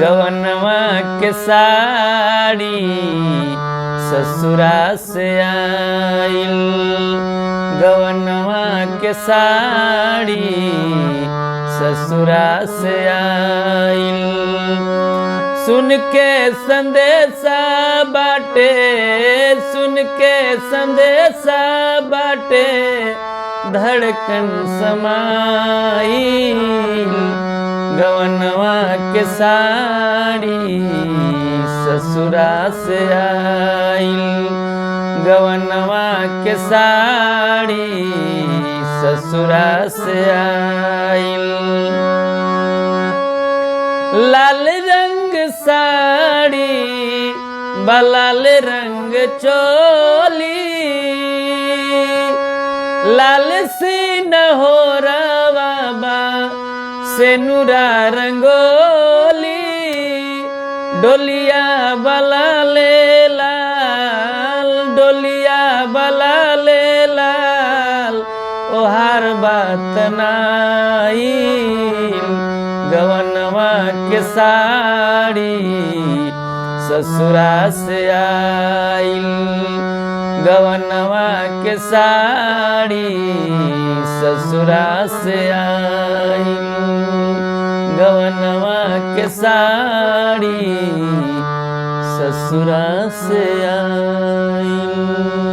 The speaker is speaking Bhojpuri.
गवनवा के साड़ी ससुरा से आइल, गवनवा के साड़ी ससुरा से आइल। सुन के संदेशा बाटे, सुन के संदेशा बाटे धड़कन समाइल, गवनवा के साड़ी ससुरा से आइल, गवनवा के साड़ी ससुरा से आइल। लाल रंग साड़ी बलाल रंग चोली, लाल सी नहोरवा बा सेनुरा रंगोली, डोलिया बलाले लाल, डोलिया बलाले लाल ओहार बात नाइल, गवनवा के साड़ी ससुरा से आइल, गवनवा के साड़ी ससुरा से आइल, गवनवा के साड़ी ससुरा से आइल।